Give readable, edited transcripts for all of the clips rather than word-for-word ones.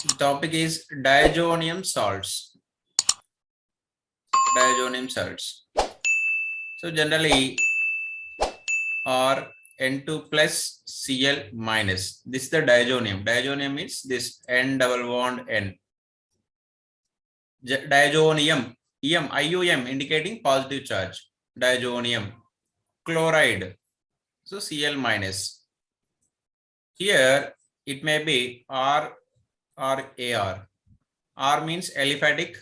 The topic is diazonium salts. Diazonium salts. So generally are N2 plus Cl minus. This is the diazonium. Diazonium means this N double bond N. Diazonium, IUM indicating positive charge. Diazonium. Chloride. So Cl minus. Here it may be R or AR. R means aliphatic,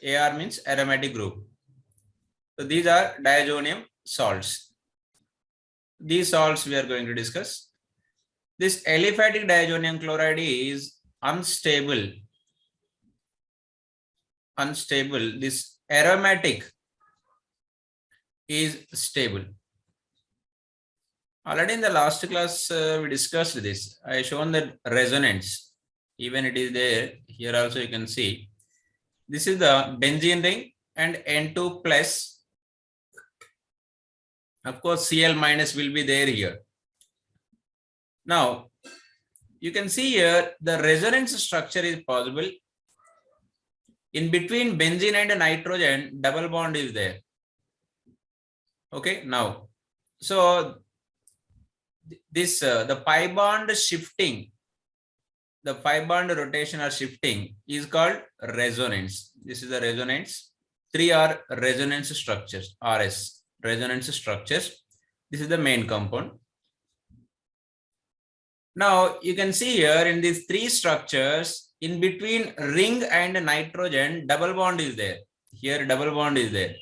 AR means aromatic group. So these are diazonium salts. These salts we are going to discuss. This aliphatic diazonium chloride is unstable. This aromatic is stable. Already in the last class we discussed this. I shown that resonance. Even it is there. Here also you can see. This is the benzene ring and N2 plus. Of course, Cl minus will be there here. Now, you can see here the resonance structure is possible. In between benzene and nitrogen, double bond is there. Okay, now, so this the pi bond shifting, the pi bond rotation or shifting is called resonance. This is the resonance. 3 are resonance structures, RS, resonance structures. This is the main compound. Now you can see here in these 3 structures, in between ring and nitrogen, double bond is there. Here double bond is there.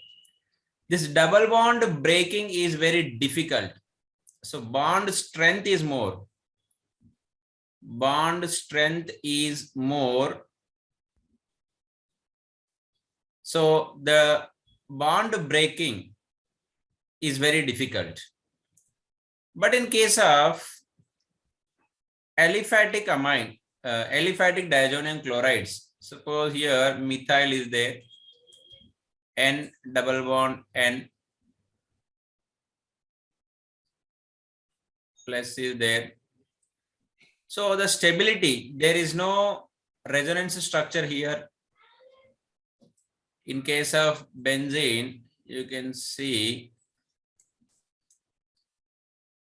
This double bond breaking is very difficult. So bond strength is more. Bond strength is more. So the bond breaking is very difficult. But in case of aliphatic amine, aliphatic diazonium chlorides, suppose here methyl is there, N double bond N plus is there. So the stability, there is no resonance structure here. In case of benzene, you can see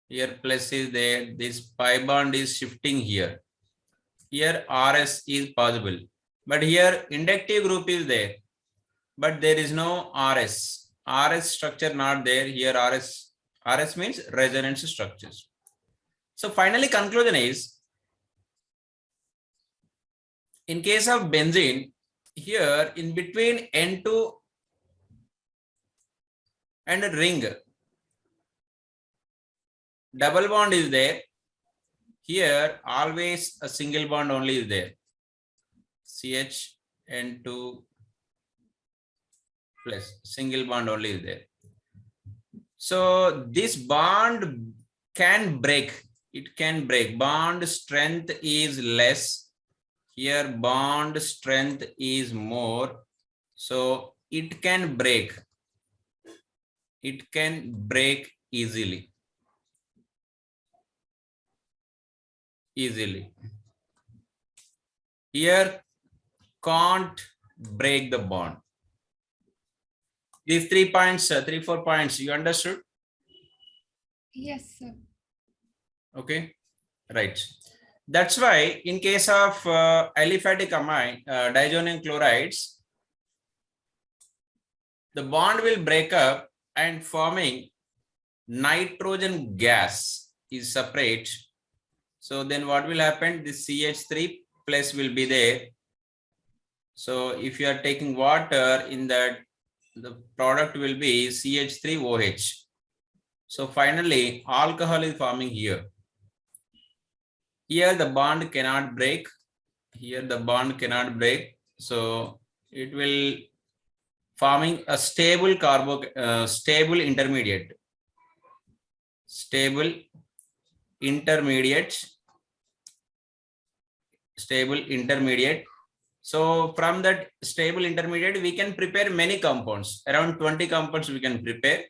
here plus is there, this pi bond is shifting here. Here RS is possible, but here inductive group is there, but there is no RS. RS structure not there. Here RS means resonance structures. So finally conclusion is, in case of benzene, here in between N2 and ring, double bond is there. Here always a single bond only is there. CH N2 plus single bond only is there. So this bond can break. It can break. Bond strength is less. Here bond strength is more. So it can break. It can break easily. Here can't break the bond. These 3 points, 3-4 points, you understood? Yes, sir. Okay, right. That's why in case of aliphatic amine, diazonium chlorides, the bond will break up and forming nitrogen gas is separate. So then what will happen? This CH3 plus will be there. So if you are taking water in that, the product will be CH3OH. So finally alcohol is forming here. Here the bond cannot break. Here the bond cannot break. So it will forming a stable stable intermediate. Stable intermediate. So from that stable intermediate, we can prepare many compounds. Around 20 compounds we can prepare.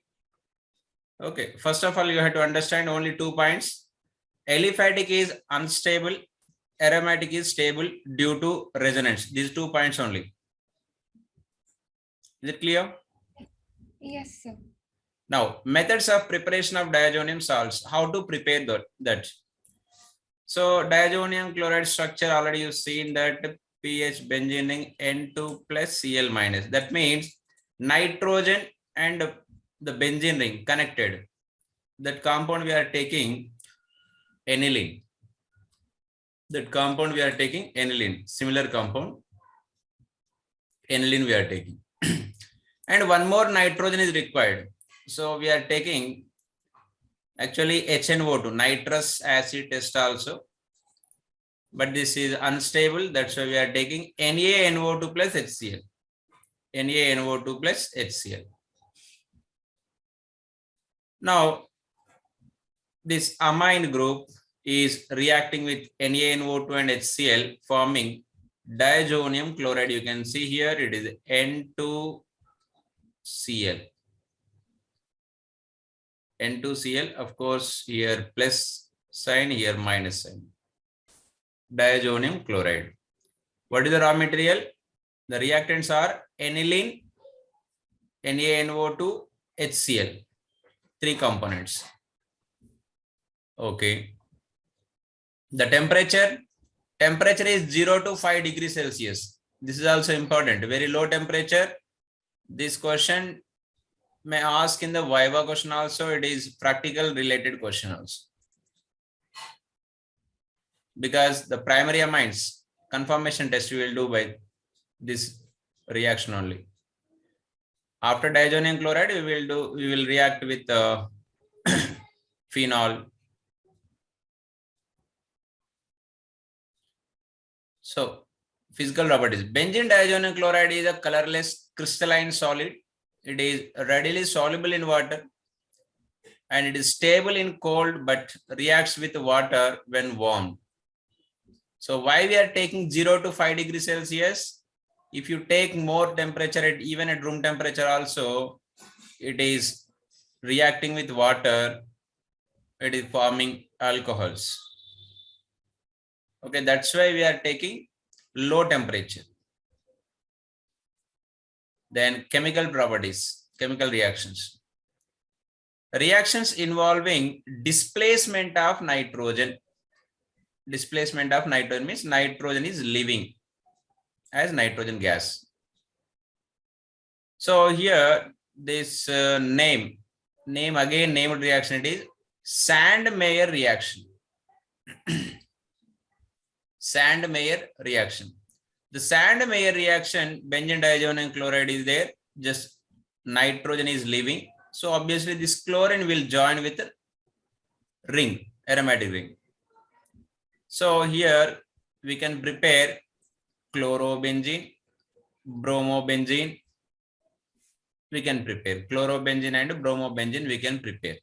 Okay, first of all, you have to understand only 2 points. Aliphatic is unstable. aromatic is stable due to resonance. These 2 points only. Is it clear? Yes, sir. Now, methods of preparation of diazonium salts. How to prepare that? So, diazonium chloride structure, already you've seen that pH benzene ring N2 plus Cl minus. That means nitrogen and the benzene ring connected. That compound we are taking aniline. That compound we are taking aniline. Similar compound, aniline we are taking. And one more nitrogen is required. So we are taking actually HNO2, nitrous acid test also. But this is unstable. That's why we are taking NaNO2 plus HCl. NaNO2 plus HCl. Now, this amine group is reacting with NaNO2 and HCl, forming diazonium chloride. You can see here it is N2Cl. N2Cl, of course, here plus sign, here minus sign. Diazonium chloride. What is the raw material? The reactants are aniline, NaNO2, HCl. 3 components. Okay. The temperature is 0 to 5 degrees Celsius. This is also important. Very low temperature. This question may ask in the Viva question also. It is practical related question also. Because the primary amines conformation test we will do by this reaction only. After diazonium chloride, we will react with phenol. So, physical properties. Benzene diazonium chloride is a colorless crystalline solid. It is readily soluble in water and it is stable in cold but reacts with water when warm. So, why we are taking 0 to 5 degrees Celsius? If you take more temperature, even at room temperature also, it is reacting with water. It is forming alcohols. Okay, that's why we are taking low temperature. Then chemical properties, chemical reactions. Reactions involving displacement of nitrogen. Displacement of nitrogen means nitrogen is leaving as nitrogen gas. So here this name again named reaction, it is Sandmeyer reaction. Sandmeyer reaction. The Sandmeyer reaction, benzene diazonium chloride is there, just nitrogen is leaving. So obviously this chlorine will join with ring, aromatic ring. So here we can prepare chlorobenzene, bromobenzene. We can prepare chlorobenzene and bromobenzene we can prepare.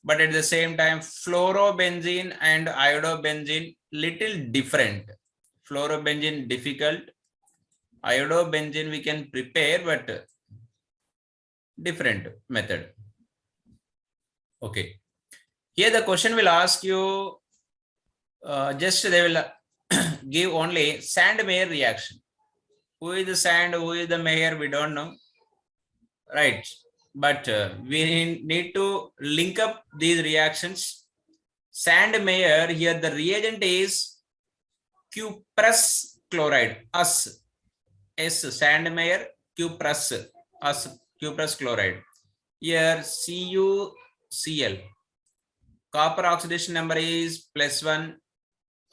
But at the same time, fluorobenzene and iodobenzene little different. Fluorobenzene difficult. Iodobenzene we can prepare, but different method. Okay. Here the question will ask you, just they will give only Sandmeyer reaction. Who is the Sand, who is the Meyer, we don't know. Right. But we need to link up these reactions. Sandmeyer, here the reagent is cuprous chloride, us. S, Sandmeyer, cuprous, us, cuprous chloride. Here CuCl. Copper oxidation number is +1.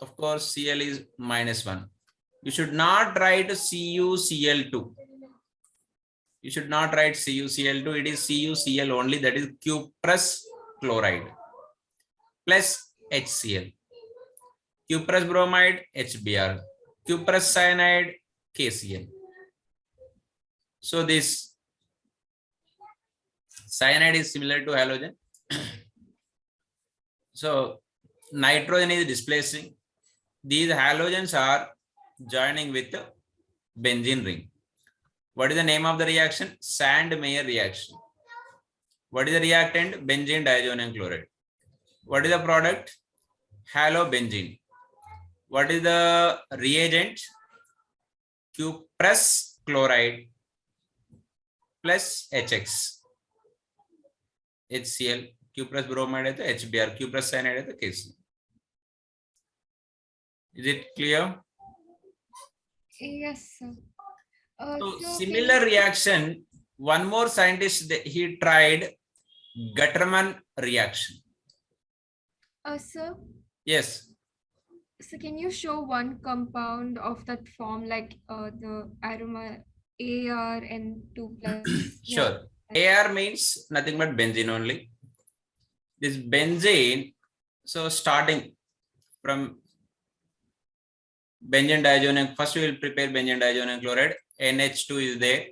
Of course, Cl is -1. You should not write CuCl2. You should not write CuCl2. It is CuCl only, that is cuprous chloride plus HCl. Cuprous bromide, HBr. Cuprous cyanide, KCl. So this cyanide is similar to halogen. So nitrogen is displacing. These halogens are joining with the benzene ring. What is the name of the reaction? Sandmeyer reaction. What is the reactant? Benzene diazonium chloride. What is the product? Halobenzene. What is the reagent? Cuprous chloride plus HX. HCl. Cuprous bromide है तो HBr. Cuprous cyanide है तो KC. Is it clear? Yes, sir. So So similar reaction. One more scientist, he tried Gutterman reaction. sir, Yes. so can you show one compound of that form, like the aroma AR and 2 plus? Sure. AR means nothing but benzene only. This benzene, so starting from benzene diazonium, first we will prepare benzene diazonium chloride. NH2 is there.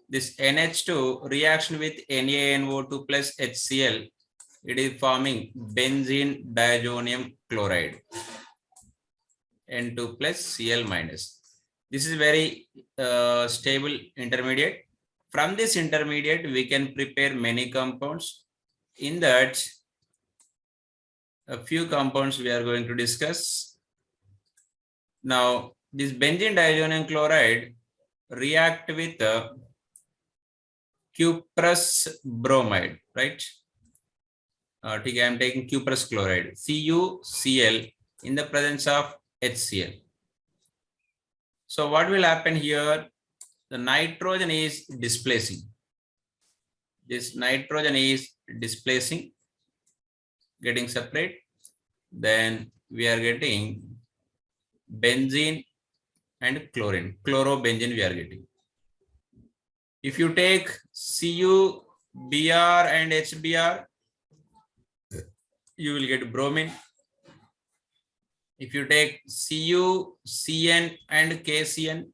This NH2 reaction with NaNO2 plus HCl, it is forming benzene diazonium chloride. N2 plus Cl minus. This is very stable intermediate. From this intermediate, we can prepare many compounds. In that, a few compounds we are going to discuss. Now, this benzene diazonium chloride react with cuprous bromide, right? Okay, I am taking cuprous chloride, CuCl, in the presence of HCl. So what will happen here? The nitrogen is displacing. This nitrogen is displacing, getting separate. Then we are getting benzene and chlorine. Chlorobenzene we are getting. If you take CuBr and HBr, you will get bromine. If you take CuCN and KCN,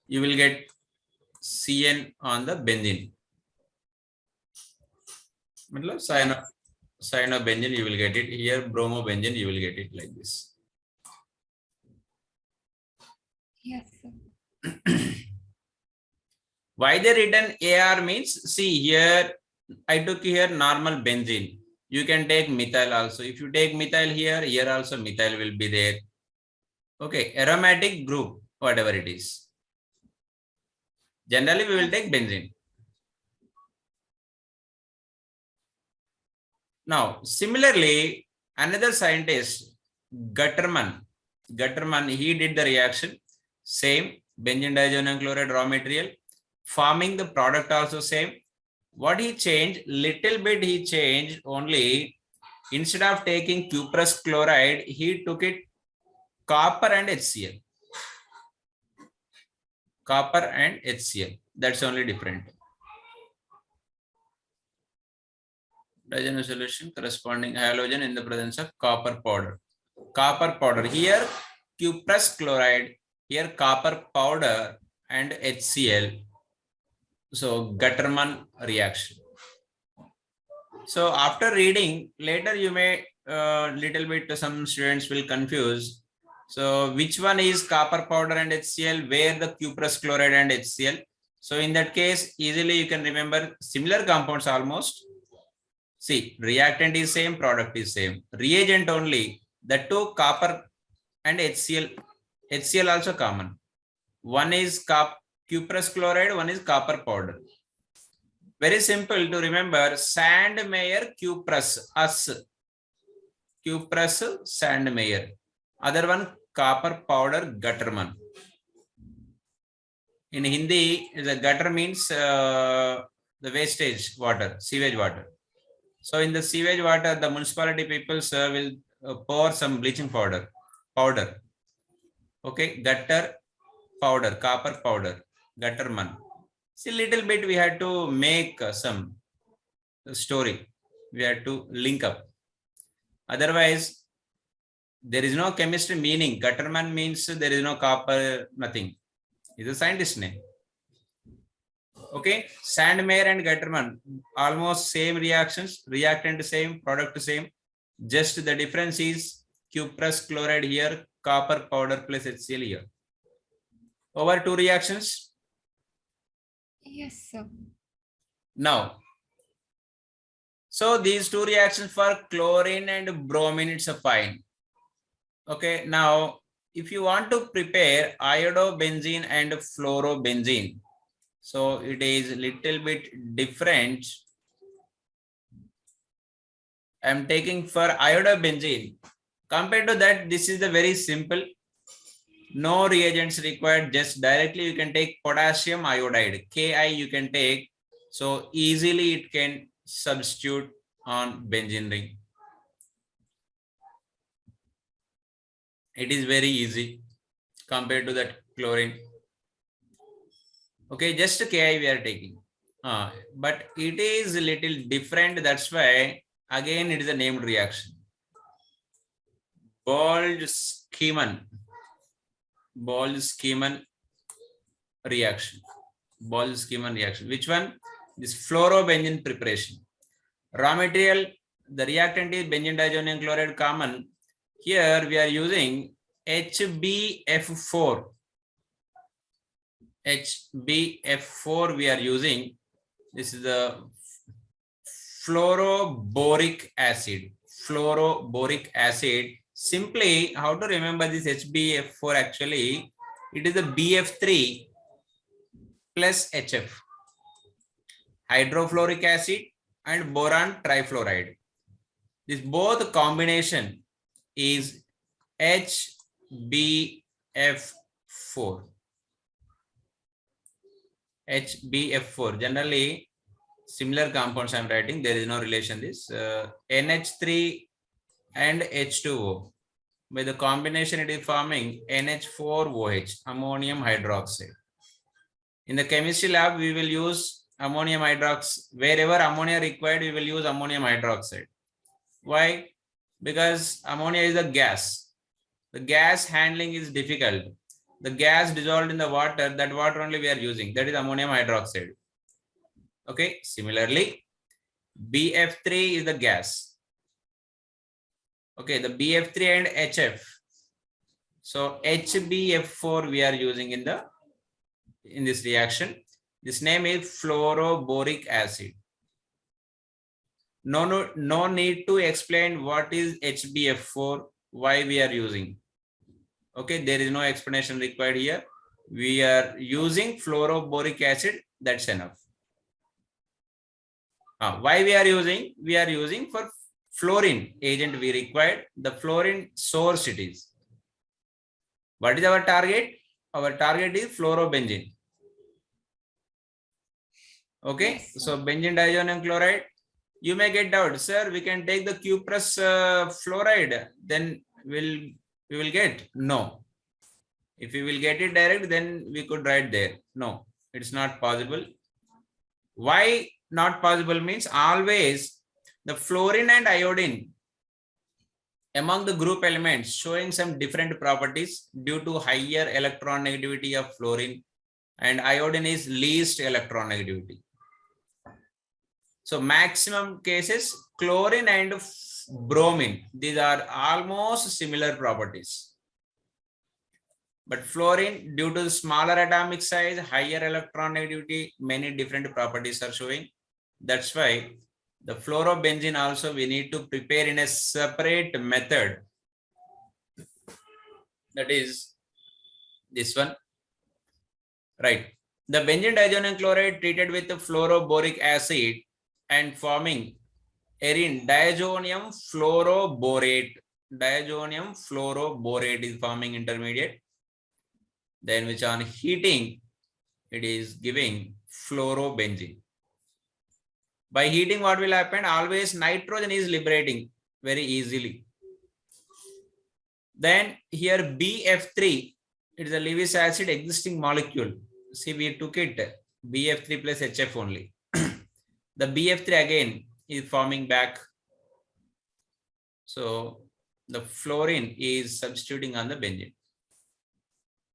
you will get CN on the benzene. Cyanobenzene, you will get it here. Bromobenzene, you will get it like this. Yes, sir. Why they written AR means, see here, I took here normal benzene. You can take methyl also. If you take methyl here, here also methyl will be there. Okay, aromatic group, whatever it is. Generally, we will take benzene. Now, similarly, another scientist, Gutterman, he did the reaction. Same, benzene diazonium chloride raw material. Forming the product also same. What he changed, little bit he changed only. Instead of taking cuprous chloride, he took it copper and HCl. Copper and HCl. That's only different. Diazonium solution corresponding halogen in the presence of copper powder. Copper powder. Here cuprous chloride, here copper powder and HCl. So Gutterman reaction. So after reading, later you may little bit some students will confuse. So which one is copper powder and HCl, where the cuprous chloride and HCl? So in that case, easily you can remember similar compounds almost. See, reactant is same, product is same. Reagent only, the two copper and HCl. HCl also common. One is cuprous chloride, one is copper powder. Very simple to remember. Sandmeyer cuprous, cuprous Sandmeyer. Other one copper powder Gutterman. In Hindi, the gutter means the wastage water, sewage water. So in the sewage water, the municipality people will pour some bleaching powder. Okay, gutter powder, copper powder, Gutterman. See, little bit we had to make some story. We had to link up. Otherwise, there is no chemistry meaning. Gutterman means there is no copper, nothing. It's a scientist name. Okay, Sandmeyer and Gutterman, almost same reactions, reactant same, product same. Just the difference is cuprous chloride here, copper powder plus HCl here. Over two reactions. Yes, sir. Now, so these two reactions for chlorine and bromine, it's a fine. Okay, now if you want to prepare iodobenzene and fluorobenzene, so it is little bit different. I'm taking for iodobenzene. Compared to that, this is the very simple. No reagents required, just directly you can take potassium iodide, Ki you can take. So easily it can substitute on benzene ring. It is very easy compared to that chlorine. Okay, just Ki we are taking. But it is a little different. That's why again it is a named reaction. Boltzmann reaction. Boltzmann reaction. Which one? This fluorobenzene preparation. Raw material, the reactant is benzene diazonium chloride common. Here we are using HbF4. HbF4 we are using. This is the fluoroboric acid. Fluoroboric acid. Simply, how to remember this HbF4 actually? It is the BF3 plus HF. Hydrofluoric acid and boron trifluoride. This both combination is HbF4. HbF4. Generally, similar compounds I am writing. There is no relation. This NH3 and H2O. By the combination, it is forming NH4OH, ammonium hydroxide. In the chemistry lab, we will use ammonium hydroxide. Wherever ammonia required, we will use ammonium hydroxide. Why? Because ammonia is a gas. The gas handling is difficult. The gas dissolved in the water, that water only we are using. That is ammonium hydroxide. Okay. Similarly, BF3 is the gas. Okay. The BF3 and HF. So HbF4 we are using in this reaction. This name is fluoroboric acid. No need to explain what is HbF4, why we are using. Okay, there is no explanation required here. We are using fluoroboric acid, that's enough. Why we are using? We are using for fluorine agent we required. The fluorine source it is. What is our target? Our target is fluorobenzene. Okay, yes, so benzene diazonium chloride. You may get doubt, sir, we can take the cuprous fluoride, then we will get. No. If we will get it direct, then we could write there. No, it's not possible. Why not possible means always the fluorine and iodine among the group elements showing some different properties due to higher electron negativity of fluorine, and iodine is least electron negativity. So maximum cases, chlorine and bromine, these are almost similar properties. But fluorine, due to the smaller atomic size, higher electron negativity, many different properties are showing. That's why the fluorobenzene also we need to prepare in a separate method. That is this one. Right. The benzene diazonium chloride treated with the fluoroboric acid and forming arene diazonium fluoroborate. Diazonium fluoroborate is forming intermediate. Then which on heating, it is giving fluorobenzene. By heating, what will happen? Always nitrogen is liberating very easily. Then here BF3, it is a Lewis acid existing molecule. See, we took it BF3 plus HF only. The BF3 again is forming back. So the fluorine is substituting on the benzene.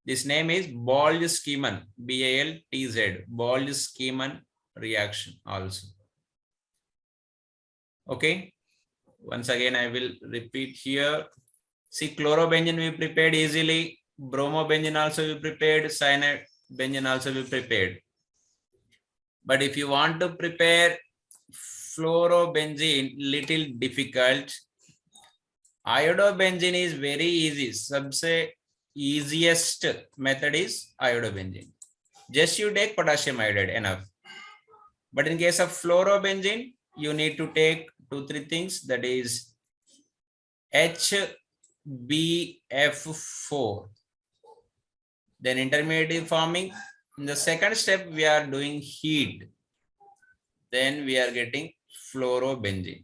This name is Boltzmann, BALTZ, Boltzmann reaction also. Okay. Once again, I will repeat here. See, chlorobenzene we prepared easily. Bromobenzene also we prepared. Cyanide benzene also we prepared. But if you want to prepare fluorobenzene, little difficult. Iodobenzene is very easy. सबसे easiest method is iodobenzene. Just you take potassium iodide, enough. But in case of fluorobenzene, you need to take 2-3 things, that is HBF4. Then intermediate forming. In the second step, we are doing heat. Then we are getting fluorobenzene.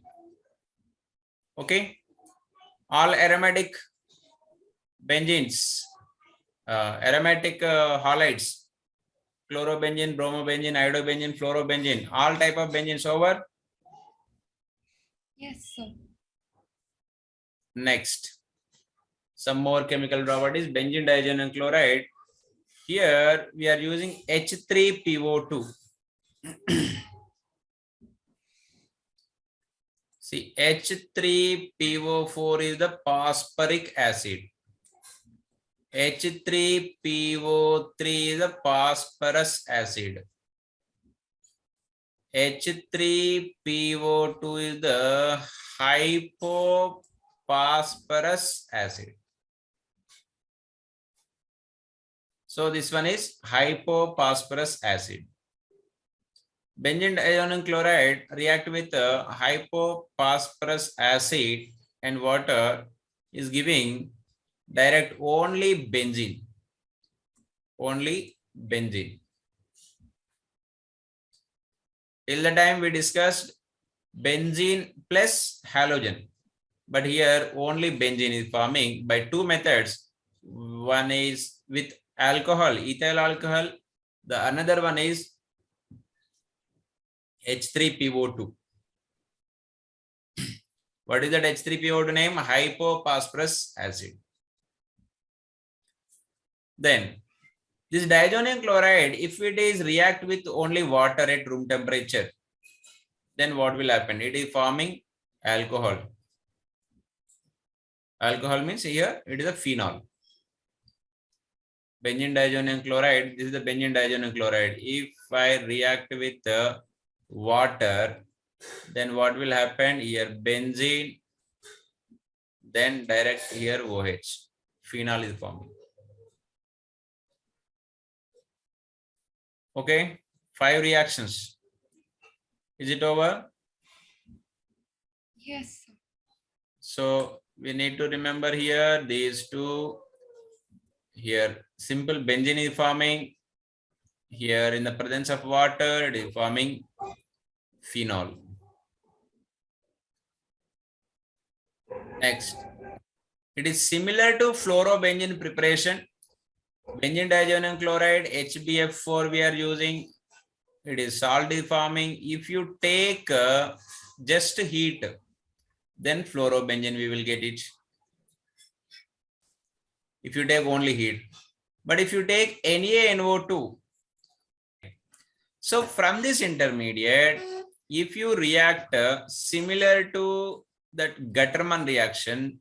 Okay. All aromatic benzenes, aromatic halides, chlorobenzene, bromobenzene, iodobenzene, fluorobenzene, all type of benzenes over. Yes, sir. Next, some more chemical properties. Benzene diazoxide chloride. Here we are using H3PO2. See, H3PO4 is the phosphoric acid. H3PO3 is the phosphorus acid. H3PO2 is the hypophosphorus acid. So this one is hypophosphorus acid. Benzene diazoxide chloride react with hypophosphorus acid and water is giving direct only benzene. Only benzene. Till the time we discussed benzene plus halogen, but here only benzene is forming by two methods. One is with alcohol, ethyl alcohol. The another one is H3PO2. What is that H3PO2 name? Hypophosphorus acid. Then this diazoxide chloride, if it is react with only water at room temperature, then what will happen? It is forming alcohol. Alcohol means here it is a phenol. Benzene diazoxide chloride, this is the benzene diazoxide chloride. If I react with the water, then what will happen? Here benzene, then direct here OH. Phenol is forming. Okay, 5 reactions. Is it over? Yes, sir. So we need to remember here these two. Here simple benzene is forming. Here in the presence of water, it is forming phenol. Next, it is similar to fluorobenzene preparation. Benzene diazoxide chloride, HBF4 we are using. It is salt is forming. If you take just heat, then fluorobenzene we will get it. If you take only heat. But if you take NaNO2, so from this intermediate, if you react similar to that Gutterman reaction,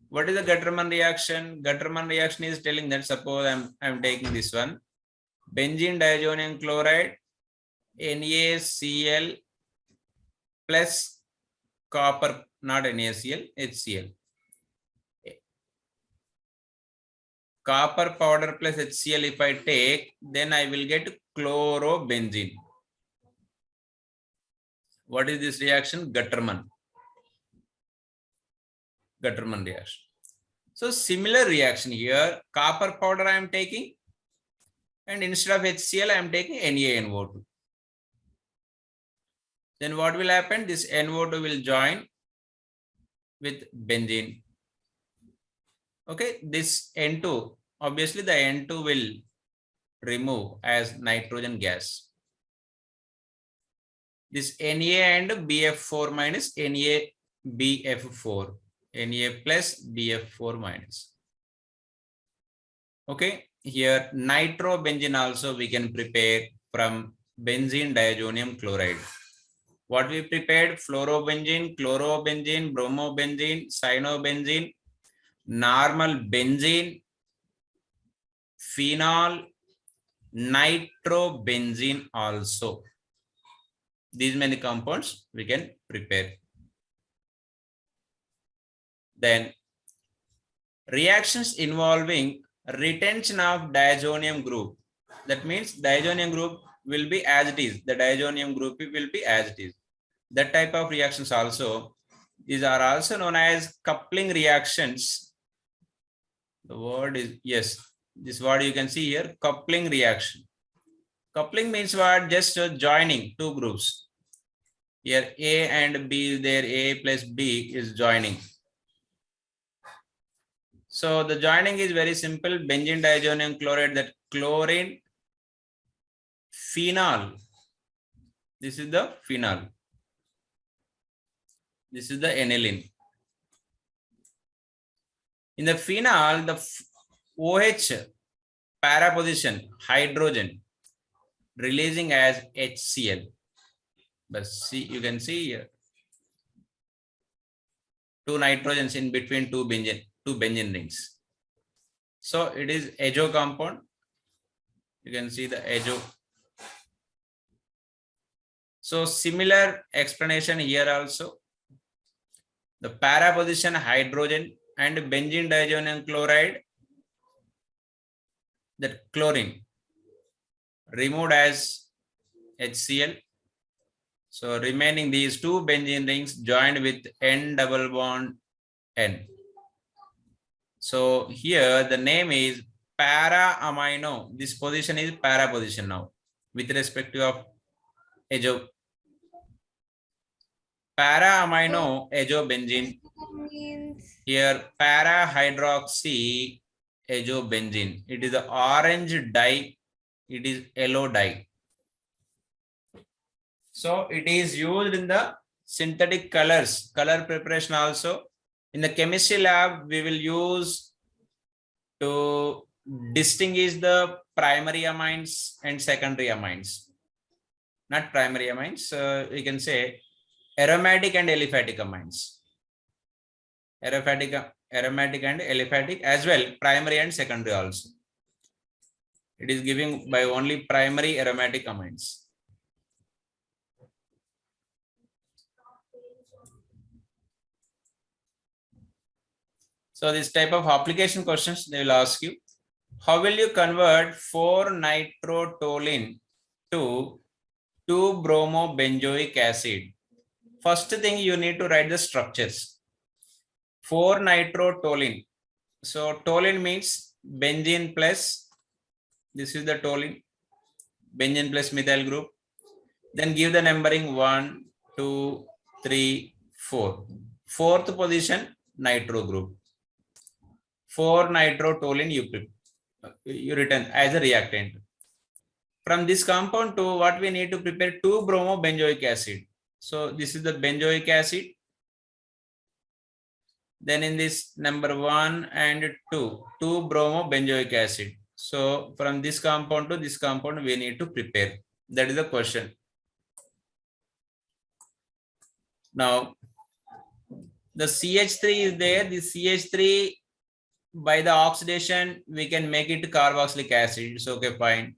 what is the Gutterman reaction? Gutterman reaction is telling that suppose I'm taking this one, benzene diazoxide chloride, NaCl plus copper, not NaCl, HCl. Copper powder plus HCl if I take, then I will get chlorobenzene. What is this reaction? Gutterman. Gutterman reaction. So similar reaction here, copper powder I am taking, and instead of HCl I am taking NaNO2. Then what will happen? This NO2 will join with benzene. Okay, this N2, obviously the N2 will remove as nitrogen gas. This Na and BF4 minus NaBF4, Na plus BF4 minus. Okay, here nitrobenzene also we can prepare from benzene diazonium chloride. What we prepared? Fluorobenzene, chlorobenzene, bromobenzene, cyanobenzene, normal benzene, phenol, nitrobenzene also. These many compounds we can prepare. Then reactions involving retention of diazonium group. That means diazonium group will be as it is. The diazonium group will be as it is. That type of reactions also, these are also known as coupling reactions. The word is, yes, this word you can see here, coupling reaction. Coupling means what? Just joining two groups. Here A and B is there, A plus B is joining. So the joining is very simple. Benzene diazonium chloride, that chlorine phenol. This is the phenol. This is the aniline. In the phenol, the OH para position hydrogen releasing as HCl. But see, you can see here two nitrogens in between two benzene rings. So it is azo compound. You can see the azo. So similar explanation here also. The para position hydrogen and benzene diazonium chloride, that chlorine removed as HCl. So remaining these two benzene rings joined with N double bond N. So here the name is para amino. This position is para position now with respect to of azo. Para amino azobenzene. Means Here para hydroxy azobenzene. It is the orange dye. It is yellow dye. So it is used in the synthetic colors, color preparation also. In the chemistry lab, we will use to distinguish the primary amines and secondary amines. Not primary amines, we can say aromatic and aliphatic amines. Aromatic and aliphatic as well, primary and secondary also. It is giving by only primary aromatic amines. So this type of application questions they will ask you. How will you convert 4-nitrotoluene to 2-bromobenzoic acid? First thing you need to write the structures. 4-nitrotoluene. So toluene means benzene plus, this is the toluene, benzene plus methyl group. Then give the numbering 1, 2, 3, 4. Fourth position nitro group. 4-nitrotoluene you written as a reactant. From this compound to what we need to prepare 2-bromobenzoic acid. So this is the benzoic acid. Then in this number 1 and 2, 2-bromobenzoic acid. So from this compound to this compound we need to prepare. That is the question. Now the CH3 is there. The CH3 by the oxidation we can make it carboxylic acid. It's okay, fine.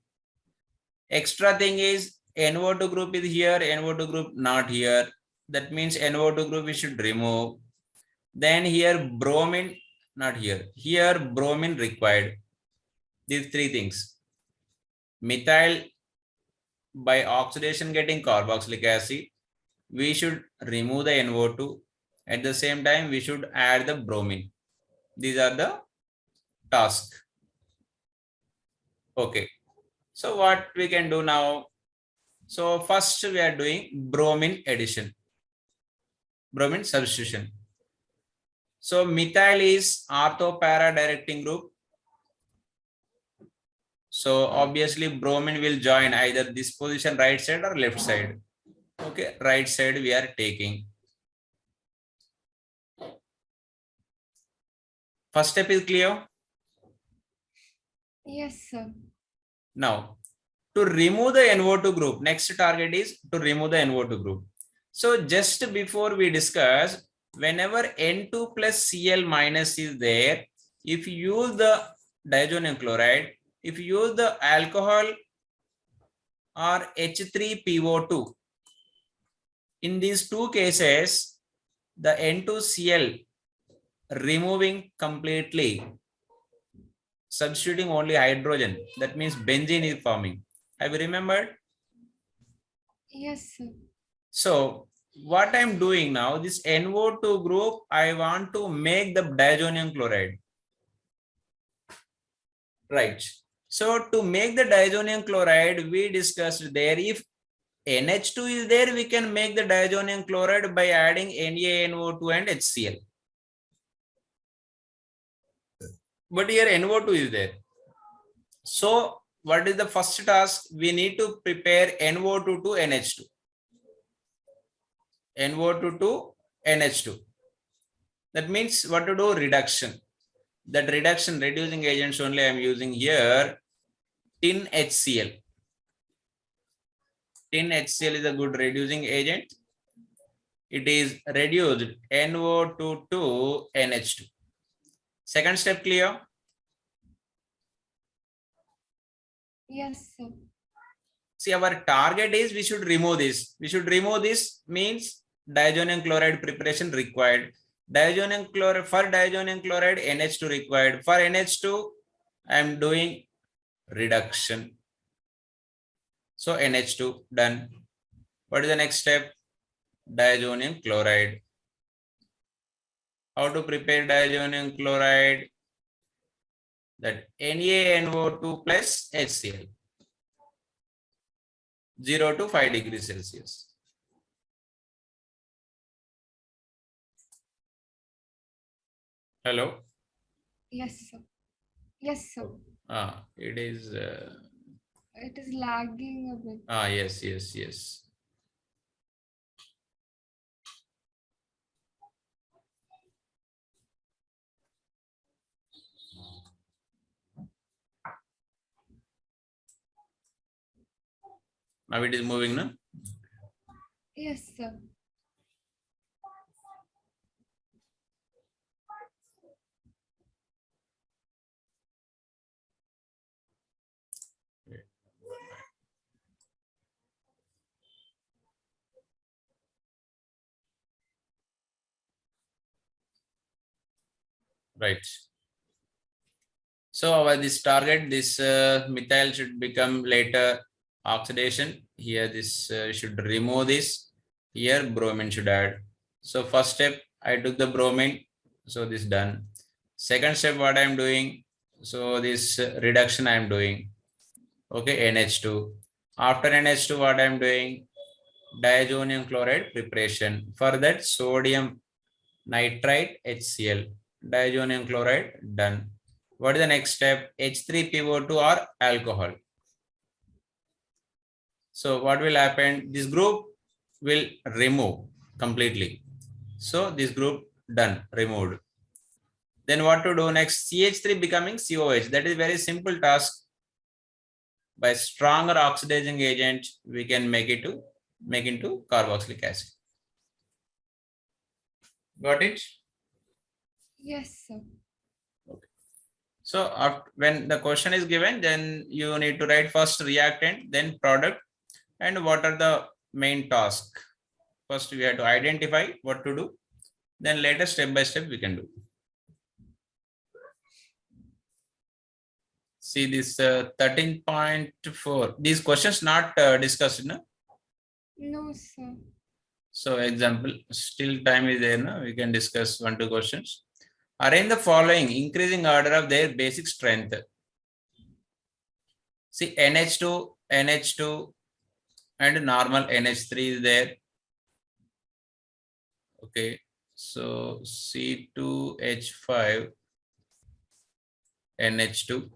Extra thing is NO2 group is here, NO2 group not here. That means NO2 group we should remove. Then here bromine not here. Here bromine required. These three things. Methyl by oxidation getting carboxylic acid. We should remove the NO2. At the same time we should add the bromine. These are the tasks. Okay. So what we can do now? So first we are doing bromine addition, bromine substitution. So methyl is ortho-para directing group. So obviously bromine will join either this position right side or left side. Okay, right side we are taking. First step is clear? yes, sir. Now, to remove the NO2 group, next target is to remove the NO2 group. So just before we discuss, whenever N2 plus Cl minus is there, if you use the diazonium chloride, if you use the alcohol or H3PO2, in these two cases, the N2Cl removing completely, substituting only hydrogen. That means benzene is forming. Have you remembered? Yes, sir. So what I'm doing now, this NO2 group, I want to make the diazonium chloride. Right. So to make the diazonium chloride, we discussed there, if NH2 is there, we can make the diazonium chloride by adding NaNO2 and HCl. But here NO2 is there. So what is the first task? We need to prepare NO2 to NH2. NO2 to NH2. That means what to do? Reduction. That reduction, reducing agents only I am using here. Tin HCl. Tin HCl is a good reducing agent. It is reduced NO2 to NH2. Second step clear? Yes, sir. See, our target is we should remove this. We should remove this means diazonium chloride preparation required. Diazonium chloride, for diazonium chloride, NH2 required. For NH2, I am doing reduction. So NH2 done. What is the next step? Diazonium chloride. How to prepare diazonium chloride? That NaNO2 plus HCl. 0 to 5 degrees Celsius. Hello? Yes, sir. Yes, sir. It is. It is lagging a bit. Yes, yes, yes. Now it is moving, no? Yes, sir. Right. So our this target, this methyl should become later oxidation. Here this should remove this. Here bromine should add. So first step, I took the bromine. So this done. Second step, what I am doing? So this reduction I am doing. Okay, NH2. After NH2, what I am doing? Diazonium chloride preparation. For that, sodium nitrite HCl. Diazonium chloride done. What is the next step? H3PO2 or alcohol. So what will happen? This group will remove completely. So this group done, removed. Then what to do next? CH3 becoming COH. That is very simple task. By stronger oxidizing agent, we can make into carboxylic acid. Got it? Yes, sir. Okay. So after, when the question is given, then you need to write first reactant, then product, and what are the main task. First, we have to identify what to do. Then later, step by step, we can do. See this 13.4. These questions not discussed, no? No, sir. So example, still time is there, no? We can discuss 1-2 questions. Arrange the following, increasing order of their basic strength. See NH2, NH2, and normal NH3 is there. Okay, so C2H5, NH2.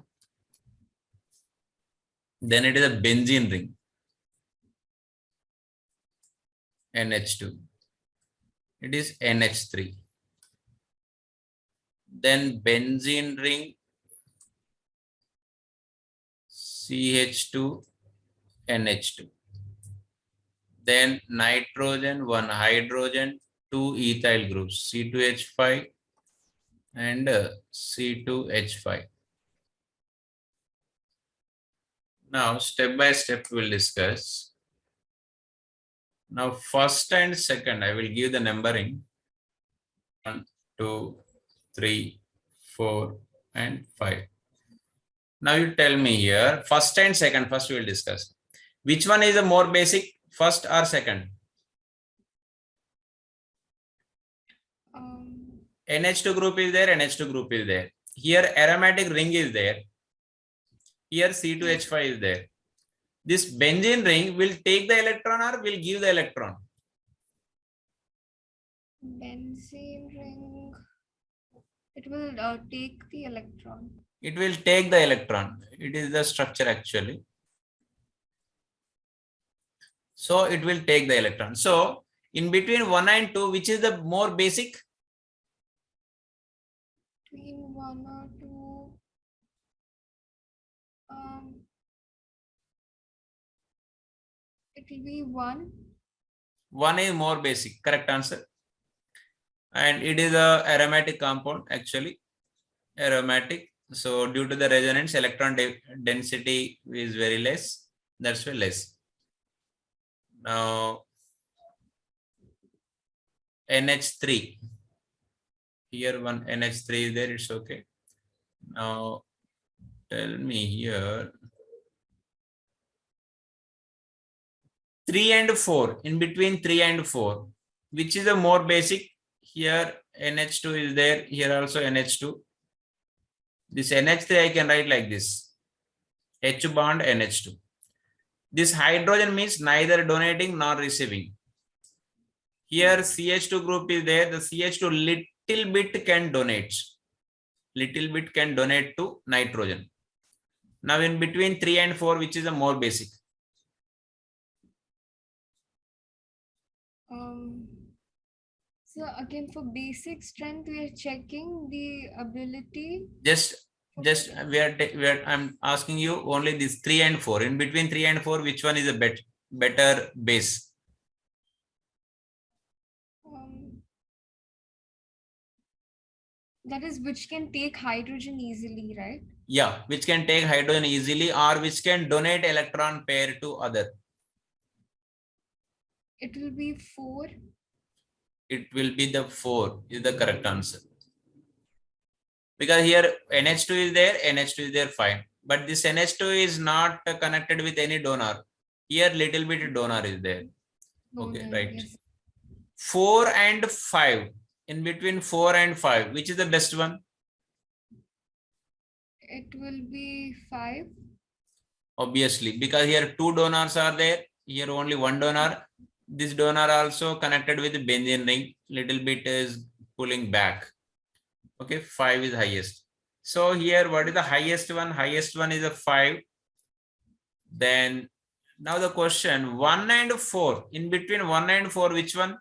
Then it is a benzene ring, NH2. It is NH3. Then benzene ring, CH2, NH2. Then nitrogen, 1 hydrogen, 2 ethyl groups, C2H5 and C2H5. Now, step by step, we'll discuss. Now, first and second, I will give the numbering. 1, 2, 3, 4, and 5. Now you tell me here, first and second, first we will discuss. Which one is the more basic, first or second? NH2 group is there, NH2 group is there. Here aromatic ring is there. Here C2H5 is there. This benzene ring will take the electron or will give the electron? Benzene ring. It will take the electron. It will take the electron. It is the structure actually. So it will take the electron. So in between 1 and 2, which is the more basic? Between 1 or 2. It will be 1. 1 is more basic. Correct answer. And it is a aromatic compound actually. Aromatic. So due to the resonance, electron density is very less. That's why less. Now NH3. Here one NH3 is there. It's okay. Now tell me here. 3 and 4. In between 3 and 4, which is the more basic? Here NH2 is there. Here also NH2. This NH3 I can write like this. H bond NH2. This hydrogen means neither donating nor receiving. Here CH2 group is there. The CH2 little bit can donate. Little bit can donate to nitrogen. Now in between 3 and 4, which is the more basic? So again, for basic strength, we are checking the ability. Just I'm asking you only these 3 and 4. In between 3 and 4, which one is a better base? That is which can take hydrogen easily, right? Yeah, which can take hydrogen easily or which can donate electron pair to other. It will be 4. It will be the 4 is the correct answer. Because here NH2 is there, NH2 is there, fine. But this NH2 is not connected with any donor. Here little bit donor is there. Okay, right. Yes. 4 and 5. In between 4 and 5, which is the best one? It will be 5. Obviously, because here 2 donors are there. Here only 1 donor. This donor also connected with the benzene ring. Little bit is pulling back. Okay, 5 is highest. So here, what is the highest one? Highest one is a 5. Then now the question 1 and 4. In between 1 and 4, which one?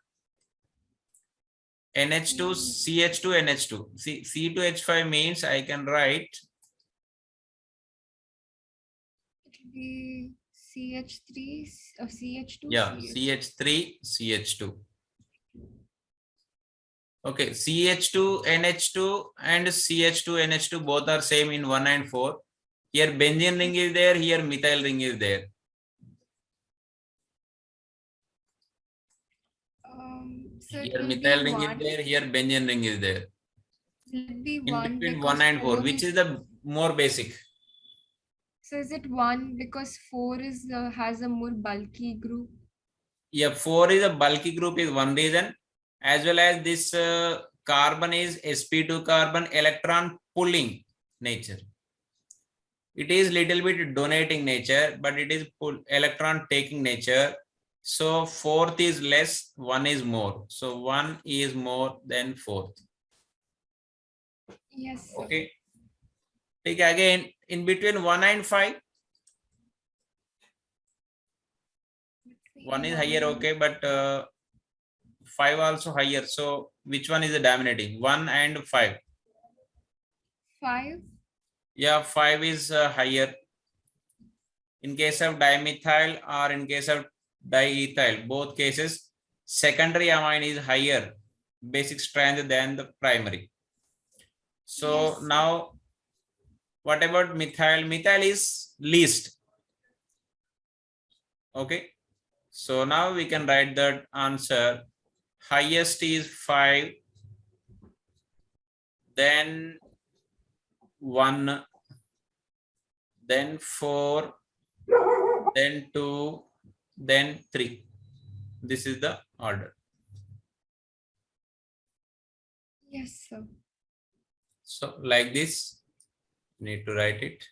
NH2, CH2, NH2. See, C2H5 means I can write. It will be CH3 or CH2. Yeah, CH3, CH2. Okay, CH2, NH2 and CH2, NH2 both are same in 1 and 4. Here benzene ring is there, here methyl ring is there. So here methyl ring is there, here benzene ring is there. It'll be in between 1 and 4, which is the more basic? So is it 1 because 4 is has a more bulky group? Yeah, 4 is a bulky group is one reason, as well as this carbon is sp2 carbon, electron pulling nature. It is little bit donating nature, but it is electron taking nature. So 4th is less, 1 is more. So 1 is more than 4th. Yes. Sir. Okay. Take again in between 1 and 5. 1 is higher, okay, but 5 also higher. So which one is the dominating? 1 and 5. 5. Yeah, 5 is higher. In case of dimethyl or in case of diethyl, both cases, secondary amine is higher basic strength than the primary. So yes. Now, what about methyl? Methyl is least. Okay. So now we can write that answer. Highest is 5. then 1, then 4, then 2, then 3. This is the order. Yes, sir. So like this, you need to write it.